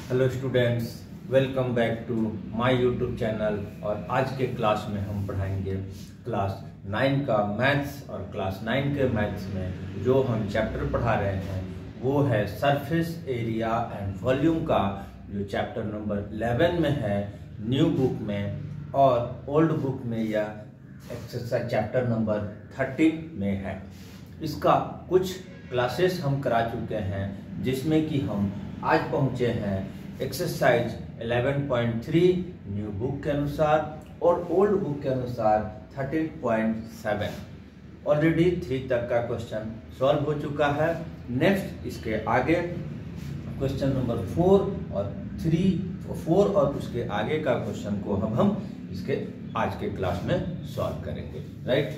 Hello students, welcome back to my YouTube channel. और आज के क्लास में हम पढ़ाएंगे क्लास 9 का मैथ्स। और क्लास 9 के मैथ्स में जो हम चैप्टर पढ़ा रहे हैं वो है सरफेस एरिया एंड वॉल्यूम का, जो चैप्टर नंबर 11 में है न्यू बुक में, और ओल्ड बुक में यह एक्सरसाइज चैप्टर नंबर 13 में है। इसका कुछ क्लासेस हम करा चुके हैं, जिसमें कि हम आज पहुंचे हैं एक्सरसाइज 11.3 न्यू बुक के अनुसार और ओल्ड बुक के अनुसार 13.7। ऑलरेडी 3 तक का क्वेश्चन सॉल्व हो चुका है। नेक्स्ट इसके आगे क्वेश्चन नंबर 4 और उसके आगे का क्वेश्चन को हम इसके आज के क्लास में सॉल्व करेंगे, राइट।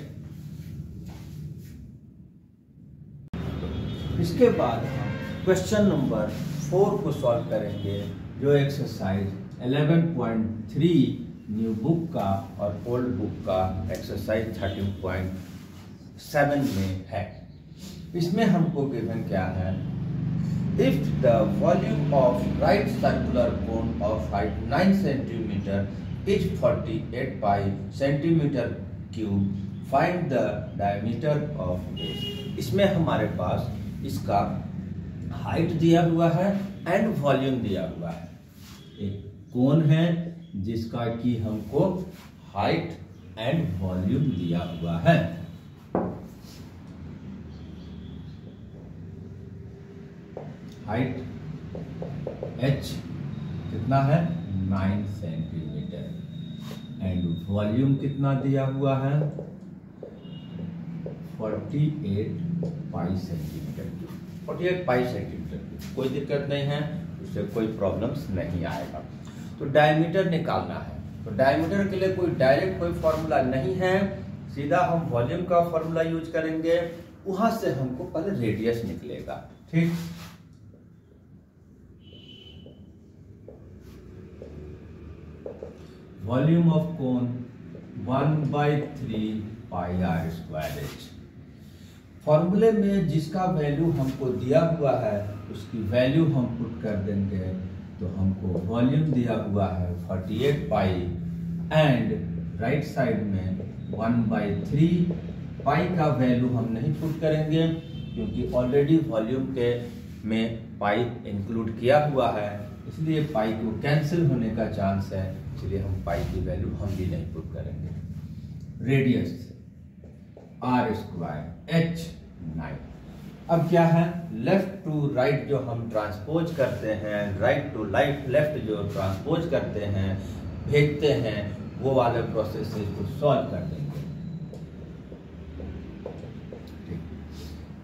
इसके बाद हम क्वेश्चन नंबर 4 को सॉल्व करेंगे, जो एक्सरसाइज 11.3 न्यू बुक का और ओल्ड बुक का एक्सरसाइज 13.7 में है। इसमें हमको गिवन क्या है, if the volume of right circular cone of height 9 centimetre is 48 pi centimetre cube, find the diameter of base. इसमें हमारे पास इसका हाइट दिया हुआ है एंड वॉल्यूम दिया हुआ है। एक कोन है जिसका कि हमको हाइट एंड वॉल्यूम दिया हुआ है। हाइट h कितना है 9 सेंटीमीटर एंड वॉल्यूम कितना दिया हुआ है 48 पाई सेंटीमीटर। 48 पाई सेंटीमीटर, कोई दिक्कत नहीं है, उससे कोई प्रॉब्लम्स नहीं आएगा। तो डायमीटर निकालना है, तो डायमीटर के लिए कोई डायरेक्ट कोई फॉर्मूला नहीं है, सीधा हम वॉल्यूम का फॉर्मूला यूज करेंगे। वहां से हमको पहले रेडियस निकलेगा, ठीक। Volume of cone 1/3 pi r square h. फॉर्मूले में जिसका वैल्यू हमको दिया हुआ है उसकी वैल्यू हम पुट कर देंगे, तो हमको वॉल्यूम दिया हुआ है 48 पाई एंड राइट साइड में 1/3 पाई का वैल्यू हम नहीं पुट करेंगे, क्योंकि ऑलरेडी वॉल्यूम के में पाई इंक्लूड किया हुआ है, इसलिए पाई को कैंसिल होने का चांस है, इसलिए हम पाई की वैल्यू हम भी नहीं पुट करेंगे। Radius r square h 9। अब क्या है, लेफ्ट टू राइट जो हम ट्रांसपोज करते हैं, राइट टू लेफ्ट जो ट्रांसपोज करते हैं, भेजते हैं, वो वाले प्रोसेस से इसको सॉल्व कर देंगे।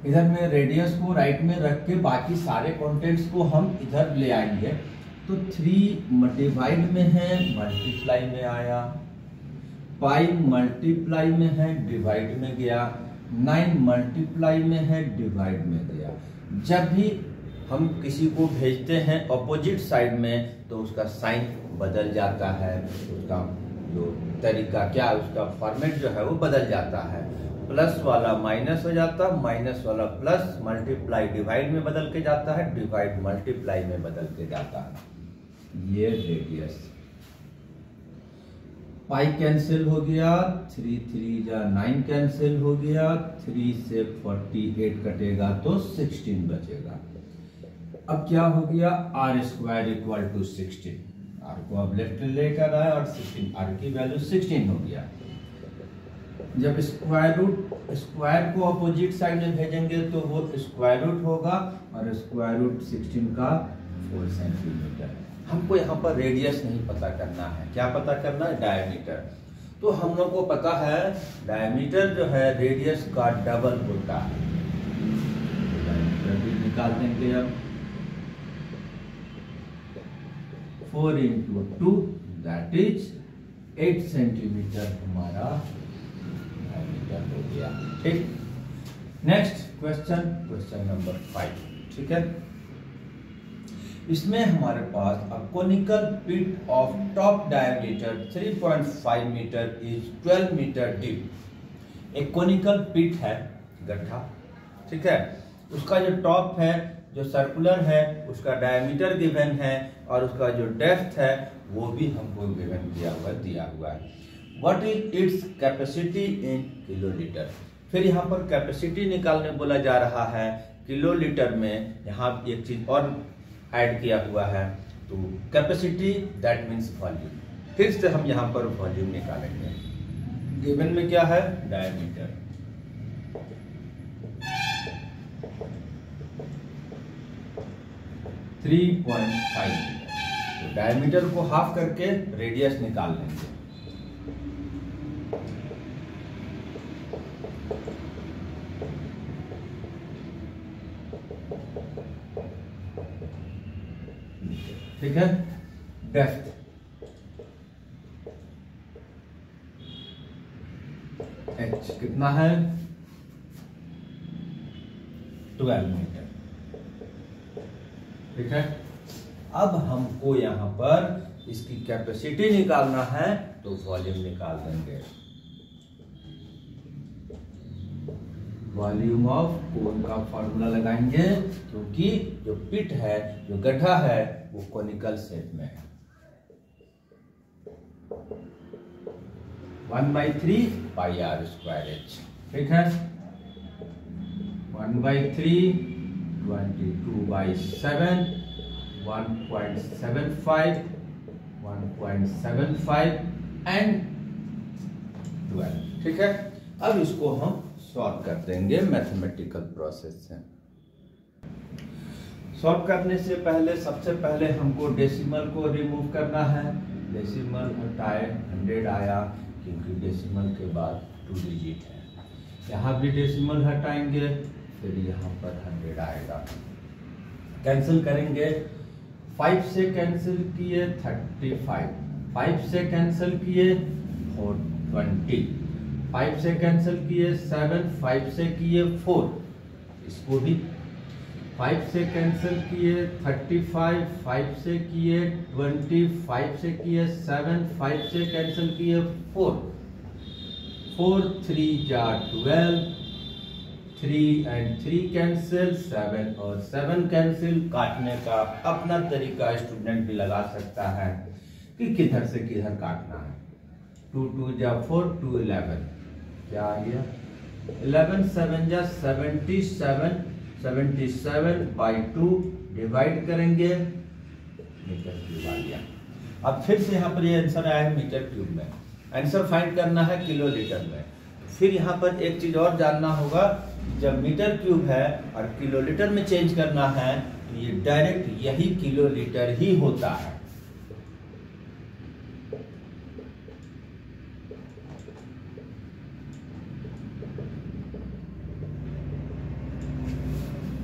इधर में रेडियस को राइट में रख के बाकी सारे कंटेंट्स को हम इधर ले आएंगे। तो 3 डिवाइड में है, मल्टीप्लाई में आया, पाई मल्टीप्लाई में है, डिवाइड में गया, 9 मल्टीप्लाई में है, डिवाइड में गया। जब भी हम किसी को भेजते हैं अपोजिट साइड में, तो उसका साइन बदल जाता है, उसका जो तरीका क्या, उसका फॉर्मेट जो है वो बदल जाता है। प्लस वाला माइनस हो जाता है, माइनस वाला प्लस, मल्टीप्लाई डिवाइड में बदल के जाता है, डिवाइड मल्टीप्लाई में बदल के जाता है। ये रेडियस, पाई कैंसिल हो गया, 3 जा 9 कैंसिल हो गया, 3 से 48 कटेगा तो 16 बचेगा। अब क्या हो गया, r square equal to 16। R को अब लेफ्ट लेकर आए और 16 आर की वैल्यू 16 हो गया। जब स्क्वायर को अपोजिट साइड में भेजेंगे तो वो स्क्वायर रूट होगा, और स्क्वायर रूट 16 का 4 सेंटीमीटर। हमको यहाँ पर रेडियस नहीं पता करना है, क्या पता करना है, डायमीटर। तो हम लोग को पता है डायमीटर जो है रेडियस का डबल होता है, डायमीटर भी निकाल देंगे। अब 4 × 2 दैट इज 8 सेंटीमीटर हमारा डायमीटर हो गया, ठीक। नेक्स्ट क्वेश्चन नंबर 5, ठीक है। इसमें हमारे पास a conical pit of top diameter 3.5 metre is 12 metre deep. एक कोनिकल पिट है, गड्ढा, ठीक है। उसका जो टॉप है जो सर्कुलर है उसका डायमीटर गिवन है और उसका जो डेप्थ है वो भी हमको गिवन दिया हुआ है। What is its capacity in kilolitre. फिर यहाँ पर कैपेसिटी निकालने बोला जा रहा है किलोलीटर में। यहाँ एक चीज और ऐड किया हुआ है, तो कैपेसिटी दैट मीन्स वॉल्यूम। फिर से हम यहाँ पर वॉल्यूम निकालेंगे। गिवन में क्या है, डायमीटर, तो डायमीटर को हाफ करके रेडियस निकाल लेंगे। ठीक है, डेप्थ h कितना है, 12 मीटर। ठीक है, अब हमको यहाँ पर इसकी कैपेसिटी निकालना है तो वॉल्यूम निकाल देंगे। वॉल्यूम ऑफ कोन का फॉर्मूला लगाएंगे, क्योंकि जो पिट है, जो गड्ढा है, वो कोनिकल शेप में है। 1/3 पाई आर स्क्वायर एच। ठीक है, 1/3 22/7 1.75 1.75 एंड 12। ठीक है, अब इसको हम सॉल्व कर देंगे मैथमेटिकल प्रोसेस से। सॉल्व करने से पहले सबसे पहले हमको डेसिमल को रिमूव करना है। डेसिमल हटाए 100 आया, क्योंकि डेसिमल के बाद 2 डिजिट है। यहाँ भी डेसिमल हटाएंगे, फिर यहाँ पर 100 आएगा। कैंसिल करेंगे, 5 से कैंसिल किए 35, 5 से कैंसिल किए 420, 5 से कैंसिल किए 7, 5 से किए 4, इसको भी 5 से कैंसिल किए 35, 5 से किए 20, 5 से किए 7, 5 से कैंसिल किए 4, 4 3 जा 12, 3 and 3 कैंसिल, 7 और 7 कैंसिल। काटने का अपना तरीका स्टूडेंट भी लगा सकता है कि किधर से किधर काटना है। 2 2 जा 4, 2 11, क्या आ गया 11, 7 जा 77, 77/2 डिवाइड करेंगे, मीटर क्यूब आ गया। अब फिर से यहाँ पर ये आंसर आया है मीटर क्यूब में। आंसर फाइंड करना है किलोलीटर में। फिर यहाँ पर एक चीज और जानना होगा, जब मीटर क्यूब है और किलोलीटर में चेंज करना है तो ये डायरेक्ट यही किलोलीटर ही होता है।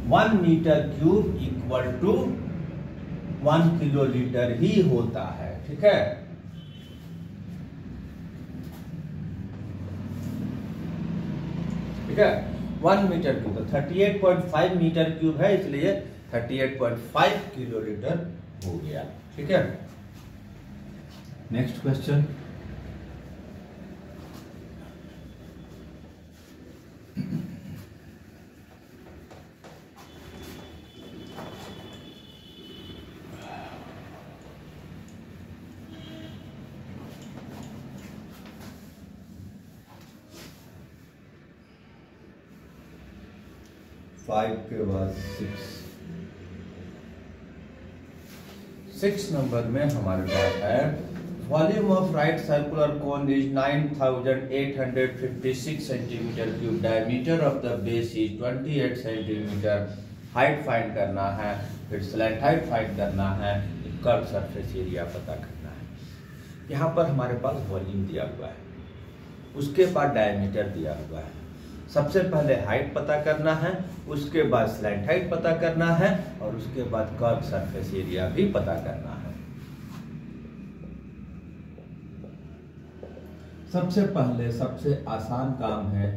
One metre cube equal to 1 kilolitre ही होता है। ठीक है, ठीक है, 1 मीटर क्यूब तो 38.5 मीटर क्यूब है, इसलिए 38.5 किलोलीटर हो गया। ठीक है, नेक्स्ट क्वेश्चन। फाइव के बाद 6 नंबर में हमारे पास है volume of right circular cone is 9856 centimetre cube, diameter of the base is 28 centimetre. Height find करना है, फिर स्लैंट हाइट फाइंड करना है, कर्व सरफेस एरिया पता करना है। यहाँ पर हमारे पास वॉल्यूम दिया हुआ है, उसके बाद डायमीटर दिया हुआ है। सबसे पहले हाइट पता करना है, उसके बाद स्लैंट हाइट पता करना है, और उसके बाद कर्व सरफेस एरिया भी पता करना है। सबसे पहले सबसे आसान काम है,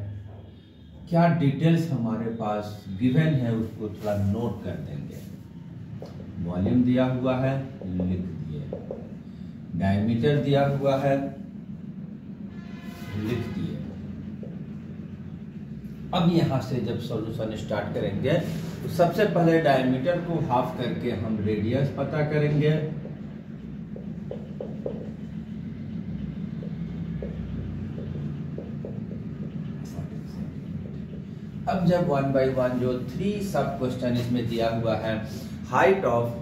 क्या डिटेल्स हमारे पास गिवन है उसको थोड़ा नोट कर देंगे। वॉल्यूम दिया हुआ है, लिख दिए। डायमीटर दिया हुआ है, लिख दिए। अब यहां से जब सॉल्यूशन स्टार्ट करेंगे तो सबसे पहले डायमीटर को हाफ करके हम रेडियस पता करेंगे। अब जब 1 by 1 जो 3 सब क्वेश्चन इसमें दिया हुआ है, हाइट ऑफ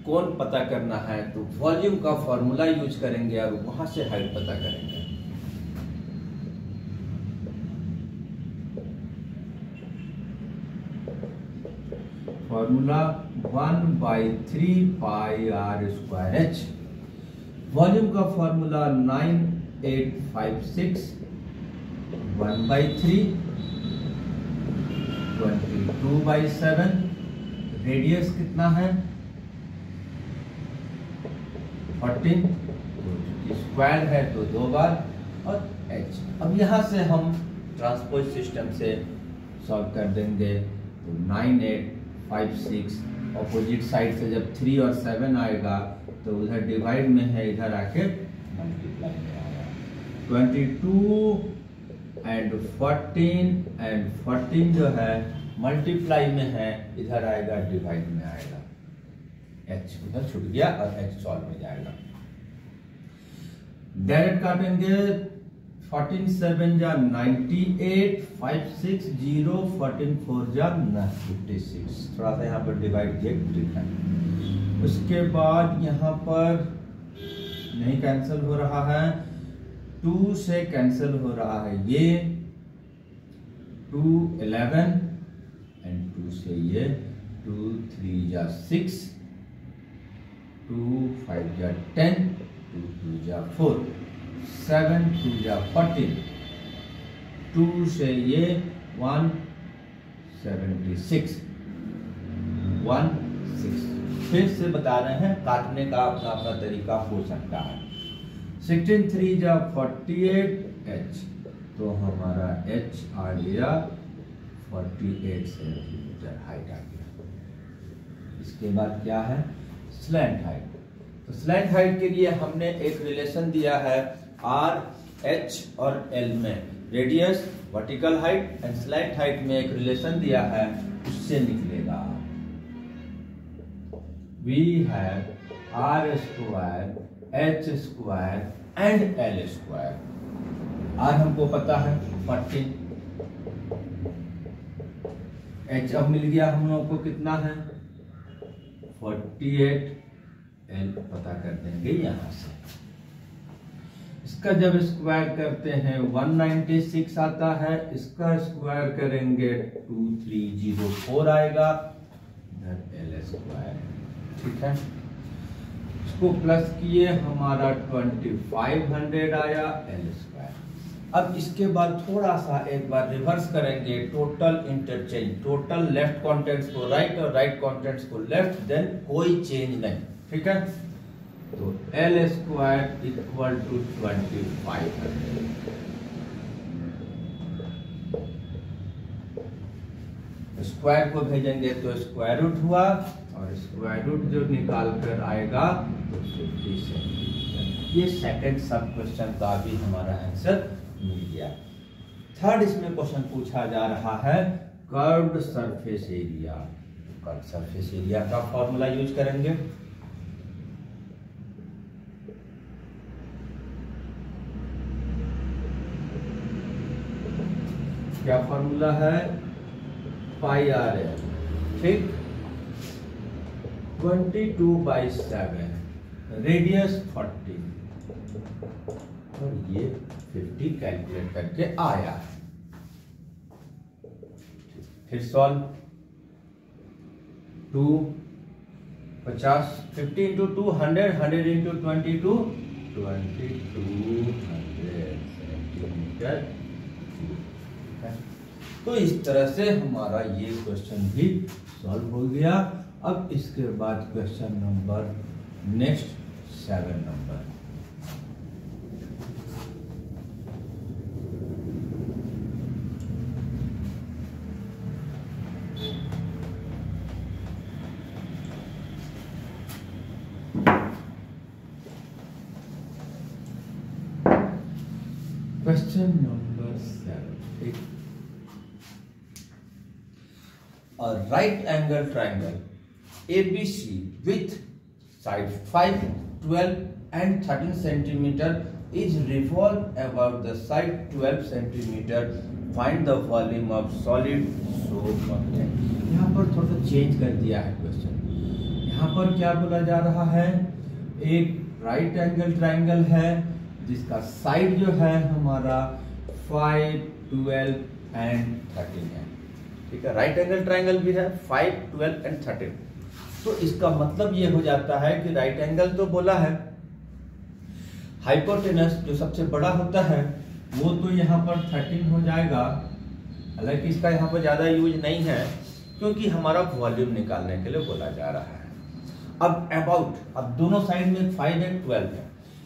कोन पता करना है तो वॉल्यूम का फॉर्मूला यूज करेंगे और वहां से हाइट पता करेंगे। Formula 1/3 pi r square h. Volume का फॉर्मूला 9856 1/3 22/7। रेडियस कितना है 14, स्क्वायर है तो 2 बार, और h। अब यहां से हम ट्रांसपोज सिस्टम से सॉल्व कर देंगे तो 9856 ऑपोजिट साइड से जब 3 और 7 आएगा तो उधर डिवाइड में है, इधर आके मल्टीप्लाई में आएगा। 22 एंड 14 जो है मल्टीप्लाई में है, इधर आएगा डिवाइड में आएगा। h उधर छूट गया और h सॉल्व में जाएगा। डायरेक्ट काटेंगे। 14 7 जा 98, 5 6 0, 14 4 जा 56। थोड़ा सा यहाँ पर डिवाइड किया ठीक है। उसके बाद यहाँ पर नहीं कैंसिल हो रहा है, 2 से कैंसिल हो रहा है ये 2 11 एंड 2 से ये 2 3 जा 6, 2 5 जा 10, 2 2 जा 4, 7 2 जा 14, 2 से ये 176 16। फिर से बता रहे हैं, काटने का अपना अपना तरीका हो सकता है। 16 3 जा 48 h, तो हमारा h आ गया 48 सेंटीमीटर हाइट आ गया। इसके बाद क्या है स्लैंट हाइट। तो स्लैंट हाइट के लिए हमने एक रिलेशन दिया है r, h और l में, radius, vertical height and slant height में एक रिलेशन दिया है, उससे निकलेगा we have r square, h square and l square। r हमको पता है 14, h अब मिल गया हम लोगों को कितना है 48, l पता कर देंगे यहां से। इसका जब स्क्वायर करते हैं 196 आता है, इसका स्क्वायर करेंगे 2304 आएगा, इधर l स्क्वायर। ठीक है, इसको प्लस किए हमारा 2500 आया l स्क्वायर। अब इसके बाद थोड़ा सा एक बार रिवर्स करेंगे, total interchange, total left contents को राइट और राइट कॉन्टेंट्स को लेफ्ट, देन कोई चेंज नहीं। ठीक है, तो l square equal to 2500। Square को भेजेंगे तो स्क्वायर रूट हुआ, और स्क्वायर रूट जो निकाल कर आएगा तो 50 सेंटीमीटर। ये सेकंड सब क्वेश्चन का भी हमारा आंसर मिल गया। थर्ड इसमें क्वेश्चन पूछा जा रहा है curved surface area. Curved surface area का फॉर्मूला यूज करेंगे। क्या फॉर्मूला है पाई आर एल। ठीक, 22/7, रेडियस 40 और ये 50 कैलकुलेट करके आया है। फिर सॉल्व 2 50 50 इंटू 2 100 100 इंटू 22 2200 सेंटीमीटर। तो इस तरह से हमारा ये क्वेश्चन भी सॉल्व हो गया। अब इसके बाद question number next 7 number. Question number 7। a right angle triangle ABC with side 5, 12 and 13 centimeter is revolved about the side 12 centimeter. Find the volume of solid so content. यहाँ पर थोड़ा सा चेंज कर दिया है क्वेश्चन। यहाँ पर क्या बोला जा रहा है, एक राइट एंगल ट्राइंगल है जिसका साइड जो है हमारा 5, 12 एंड 13 है। ठीक है, राइट एंगल ट्राइंगल भी है 5, 12 एंड 13। तो इसका मतलब ये हो जाता है कि राइट एंगल तो बोला है, हाइपोटेनस जो सबसे बड़ा होता है वो तो यहाँ पर 13 हो जाएगा। हालांकि इसका यहाँ पर ज्यादा यूज नहीं है क्योंकि हमारा वॉल्यूम निकालने के लिए बोला जा रहा है। अब अबाउट, अब दोनों साइड में 5 है 12 है,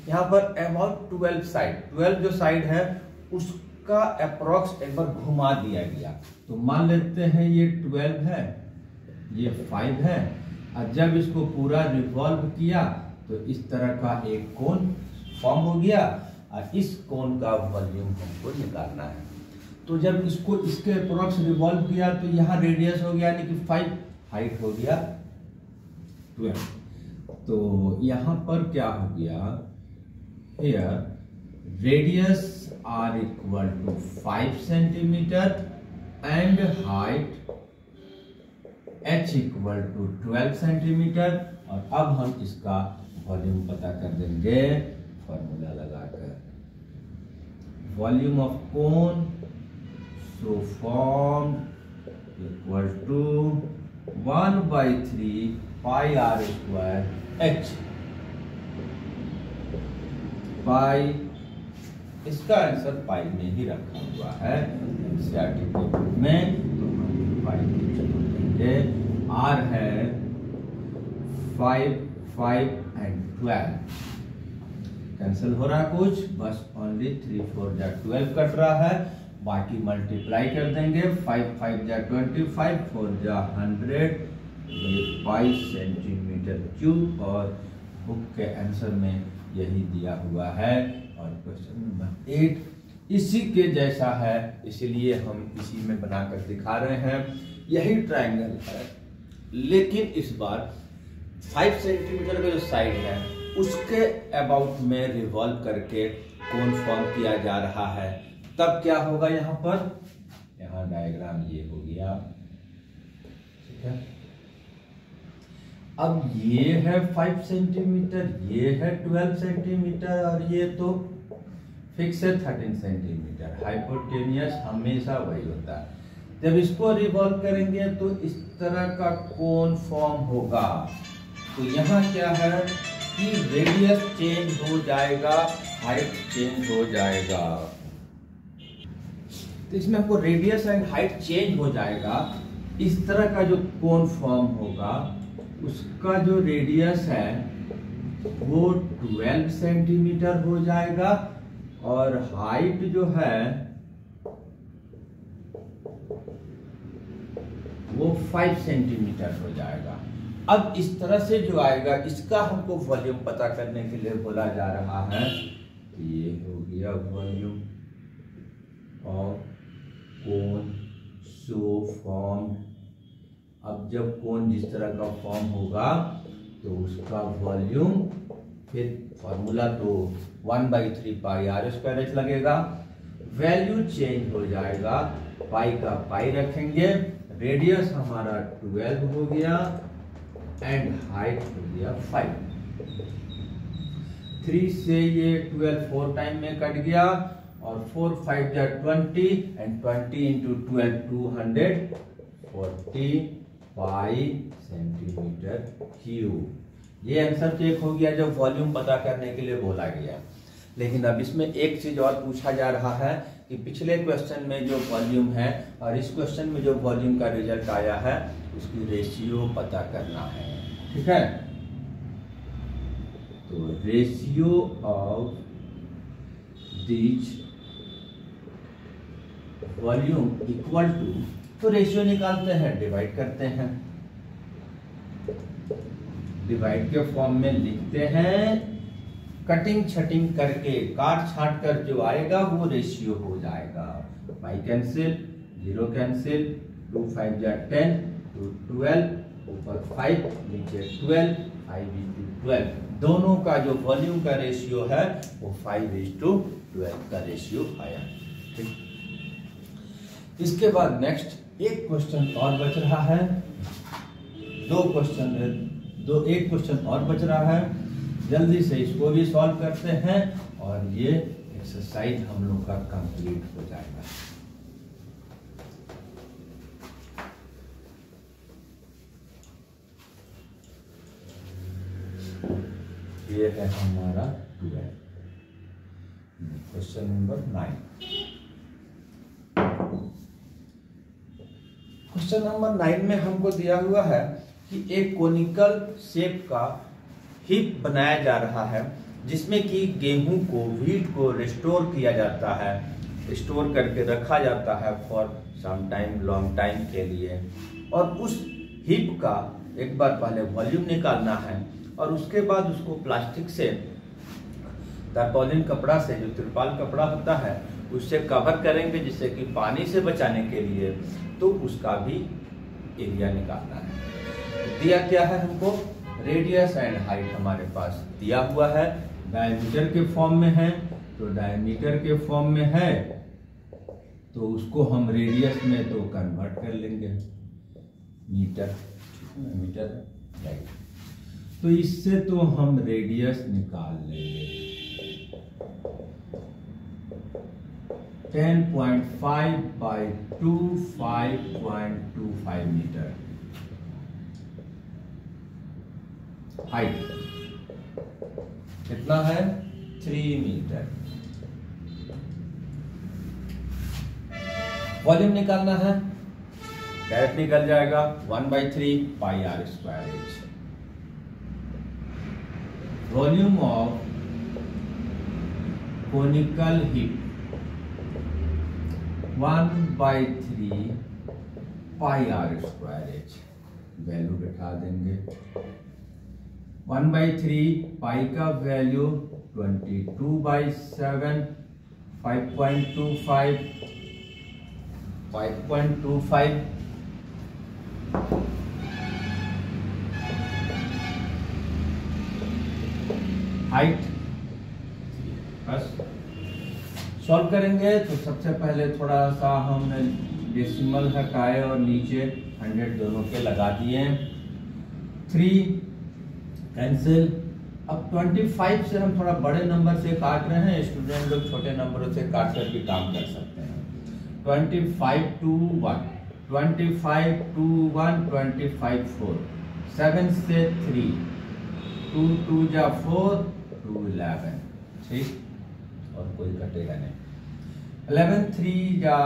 यहाँ पर अबाउट 12 साइड, 12 जो साइड है उसका अप्रोक्स एक बार घुमा दिया गया। तो मान लेते हैं ये 12 है, ये 5 है, और जब इसको पूरा रिवॉल्व किया तो इस तरह का एक कोण फॉर्म हो गया और इस कोण का वॉल्यूम हमको निकालना है। तो जब इसको इसके अप्रोक्स रिवॉल्व किया तो यहाँ रेडियस हो गया यानी कि 5, हाइट हो गया 12। तो यहाँ पर क्या हो गया, here radius r equal to 5 centimetre and height h equal to 12 centimetre. और अब हम इसका वॉल्यूम पता कर देंगे फॉर्मूला लगाकर। Volume of cone so form equal to 1/3 pi r square h। Pi, इसका आंसर पाई में ही रखा हुआ है एनसीईआरटी के बुक में, तो हम पाई देंगे। आर है 5, 5 एंड 12, कैंसिल हो रहा है कुछ, बस ओनली 3, 4 जा 12 कट रहा है, बाकी मल्टीप्लाई कर देंगे। 5, 5 जा 25, 4 जा 100, ये 22 सेंटीमीटर क्यूब, और बुक के आंसर में यही दिया हुआ है। और क्वेश्चन नंबर 8 इसी के जैसा है, इसलिए हम इसी में बनाकर दिखा रहे हैं। यही ट्रायंगल है लेकिन इस बार 5 सेंटीमीटर का जो साइड है उसके अबाउट में रिवॉल्व करके कोण फॉर्म किया जा रहा है। तब क्या होगा, यहाँ पर, यहाँ डायग्राम ये हो गया, ठीक है। अब ये है 5 सेंटीमीटर, ये है 12 सेंटीमीटर, और ये तो फिक्स है 13 सेंटीमीटर। हाइपोटेनियस हमेशा वही होता है। जब इसको रिवॉल्व करेंगे तो इस तरह का कोण फॉर्म होगा। तो यहाँ क्या है कि रेडियस चेंज हो जाएगा, हाइट चेंज हो जाएगा। तो इसमें आपको रेडियस एंड हाइट चेंज हो जाएगा। इस तरह का जो कोण फॉर्म होगा उसका जो रेडियस है वो 12 सेंटीमीटर हो जाएगा और हाइट जो है वो 5 सेंटीमीटर हो जाएगा। अब इस तरह से जो आएगा इसका हमको वॉल्यूम पता करने के लिए बोला जा रहा है। ये हो गया volume of cone so form. अब जब कोन जिस तरह का फॉर्म होगा तो उसका वॉल्यूम, फिर फॉर्मूला तो 1/3 पाई आर स्क्वायर एच लगेगा। वैल्यू चेंज हो जाएगा, पाई का पाई रखेंगे, रेडियस हमारा 12 हो गया एंड हाइट हो गया 5। 3 से ये 12 4 टाइम में कट गया और 4 5 जा 20 and 20 into 12 240 pi centimetre cube. ये आंसर चेक हो गया जब वॉल्यूम पता करने के लिए बोला गया। लेकिन अब इसमें एक चीज और पूछा जा रहा है कि पिछले क्वेश्चन में जो वॉल्यूम है और इस क्वेश्चन में जो वॉल्यूम का रिजल्ट आया है उसकी रेशियो पता करना है। ठीक है, तो ratio of these volume equal to, तो रेशियो निकालते हैं, डिवाइड करते हैं, डिवाइड के फॉर्म में लिखते हैं, कटिंग छटिंग करके काट छाट कर जो आएगा वो रेशियो हो जाएगा। पाई कैंसिल, 0 कैंसिल, 2 5 जा 10, into 12, ऊपर 5 नीचे 12, 5 into 12, दोनों का जो वॉल्यूम का रेशियो है वो 5:12 का रेशियो आया। ठीक, इसके बाद नेक्स्ट एक क्वेश्चन और बच रहा है, एक क्वेश्चन और बच रहा है, जल्दी से इसको भी सॉल्व करते हैं और ये एक्सरसाइज हम लोग का कंप्लीट हो जाएगा। ये है हमारा 12, क्वेश्चन नंबर 9। क्वेश्चन नंबर 9 में हमको दिया हुआ है कि एक कोनिकल शेप का हीप बनाया जा रहा है जिसमें कि गेहूं को, व्हीट को रिस्टोर किया जाता है, स्टोर करके रखा जाता है for some time, long time के लिए। और उस हीप का एक बार पहले वॉल्यूम निकालना है और उसके बाद उसको प्लास्टिक से, तारपॉलिन कपड़ा से, जो तिरपाल कपड़ा होता है उससे कवर करेंगे जिससे कि पानी से बचाने के लिए, तो उसका भी एरिया निकालना है। दिया क्या है हमको, रेडियस एंड हाइट हमारे पास दिया हुआ है, डायमीटर के फॉर्म में है, तो डायमीटर के फॉर्म में है तो उसको हम रेडियस में तो कन्वर्ट कर लेंगे मीटर, मीटर राइट। तो इससे तो हम रेडियस निकाल लेंगे 10.5/2 5.25 मीटर। हाइट कितना है, 3 मीटर। वॉल्यूम निकालना है, डायरेक्ट निकल जाएगा 1/3 πr²। Volume of conical heap 1/3 πr²। Value बैठा देंगे, 1/3 पाई का वैल्यू 22/7, 5.25 हाइट। बस सॉल्व करेंगे तो सबसे पहले थोड़ा सा हमने डेसिमल हटाए और नीचे 100 दोनों के लगा दिए, 3 कैंसिल। अब 25 से हम थोड़ा बड़े नंबर से काट रहे हैं, स्टूडेंट लोग छोटे नंबरों से काट कर भी काम कर सकते हैं। 25 to 1, 25 to 1, 25 4, 7 से 3, 2 2 जा 4, 2 11। ठीक, और कोई कटेगा नहीं। 11 3 जा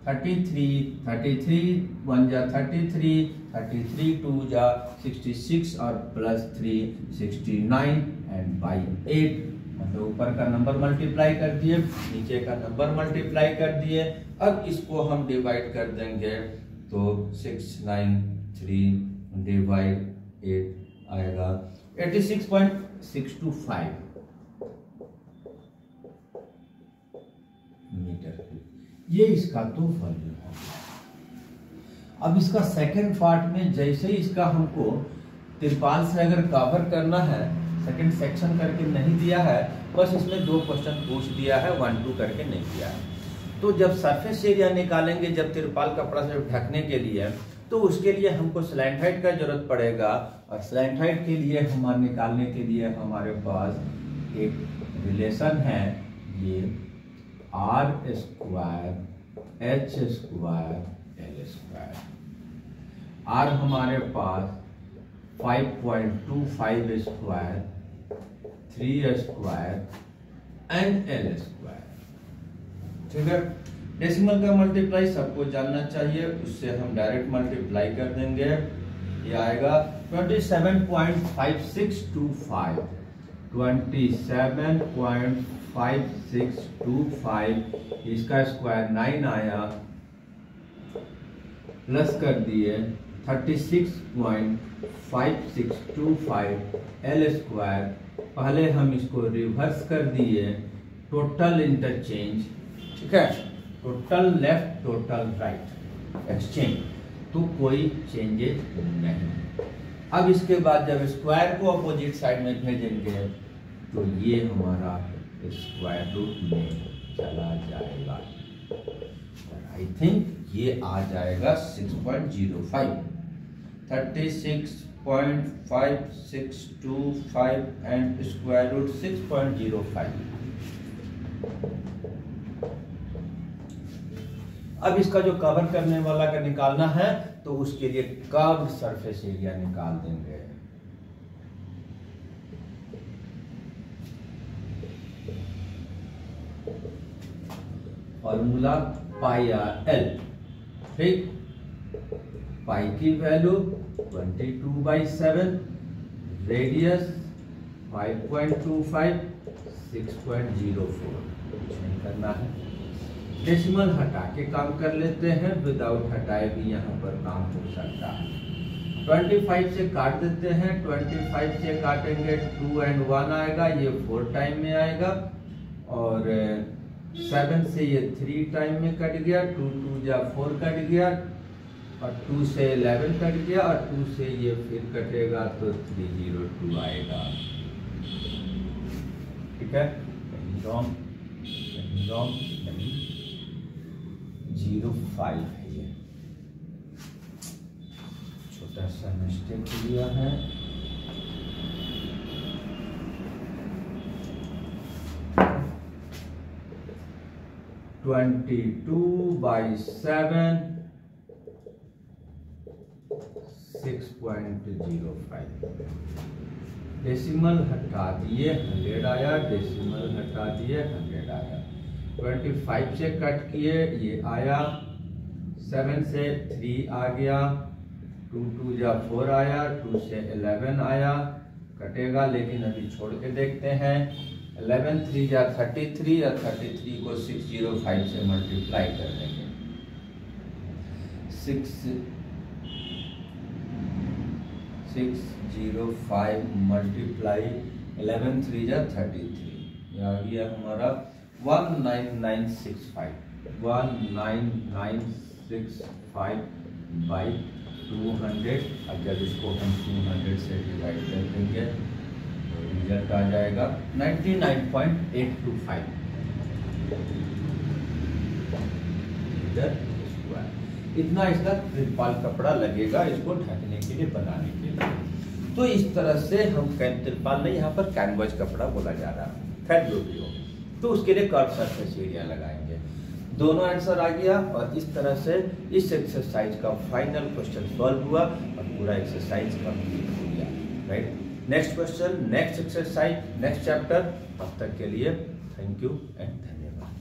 33, 33 1 जा 33, 33 2 जा 66 और प्लस 3 69 एंड बाई 8, मतलब ऊपर का नंबर मल्टीप्लाई कर दिए, नीचे का नंबर मल्टीप्लाई कर दिए। अब इसको हम डिवाइड कर देंगे तो 693 डिवाइड 8 आएगा 86.625 मीटर। ये इसका तो वॉल्यूम है। अब इसका सेकंड पार्ट में जैसे ही इसका हमको तिरपाल से अगर कवर करना है, सेकंड सेक्शन करके नहीं दिया है, बस इसमें 2 क्वेश्चन पूछ दिया है, 1 2 करके नहीं दिया है। तो जब सरफेस एरिया निकालेंगे, जब तिरपाल कपड़ा से ढकने के लिए, तो उसके लिए हमको स्लैंट हाइट का जरूरत पड़ेगा। और स्लैंट हाइट के लिए हमारे निकालने के लिए हमारे पास एक रिलेशन है, ये r² h² l²। r हमारे पास 5.25² 3² एंड l²। ठीक है, डेसिमल का मल्टीप्लाई सबको जानना चाहिए, उससे हम डायरेक्ट मल्टीप्लाई कर देंगे। ये आएगा 27.5625, 27.5625, इसका स्क्वायर 9 आया, प्लस कर दिए 36.5625 l²। पहले हम इसको रिवर्स कर दिए, टोटल इंटरचेंज, ठीक है, total left total right exchange. तो कोई चेंजेस नहीं। अब इसके बाद जब स्क्वायर को अपोजिट साइड में भेजेंगे तो ये हमारा स्क्वायर रूट में चला जाएगा। आई थिंक ये आ जाएगा 6.05, 36.5625 एंड स्क्वायर रूट 6.05। अब इसका जो कवर करने वाला का निकालना है तो उसके लिए कर्व्ड सरफेस एरिया निकाल देंगे। फॉर्मूला पाई आर एल, ठीक। पाई की वैल्यू 22/7, रेडियस 5.25, 6.04। कुछ नहीं करना है, डेसिमल हटा के काम कर लेते हैं, विदाउट हटाए भी यहाँ पर काम हो सकता है। 25 से काट देते हैं, 25 से काटेंगे 2 and 1 आएगा, ये 4 टाइम में आएगा, और 7 से ये 3 टाइम में कट गया, 2 2 जा 4 कट गया, और 2 से 11 कट गया, और 2 से ये फिर कटेगा तो 302 आएगा। ठीक है, कहीं रॉन्ग, कहीं रॉन्ग, कहीं 05 है, ये छोटा सा मिस्टेक लिया है। ट्वेंटी 22/7, 6.05। डेसिमल हटा दिए 100 आया, डेसिमल हटा दिए 100 आया। 25 से कट किए, ये आया, 7 से 3 आ गया, 2 2 जा 4 आया, 2 से 11 आया, कटेगा, लेकिन अभी छोड़ के देखते हैं। 11 3 जा 33, और 33 को 605 से मल्टीप्लाई कर देंगे। 605 मल्टीप्लाई 11 3 जा 33, ये आ गया हमारा 19965, 19965 बाई 200। अब जब इसको हम 200 से डिवाइड कर देंगे तो रिजल्ट आ जाएगा 99.825 मीटर स्क्वायर। इतना इसका त्रिपाल कपड़ा लगेगा इसको ढकने के लिए, बनाने के लिए। तो इस तरह से हम त्रिपाल नहीं, यहाँ पर कैनवस कपड़ा बोला जा रहा है, खैर जो भी हो। तो उसके लिए कर्व सरफेस एरिया लगाएंगे। दोनों आंसर आ गया, और इस तरह से इस एक्सरसाइज का फाइनल क्वेश्चन सॉल्व हुआ और पूरा एक्सरसाइज कंप्लीट हो गया। Right, next question, next exercise, next chapter. तब तक के लिए थैंक यू एंड धन्यवाद।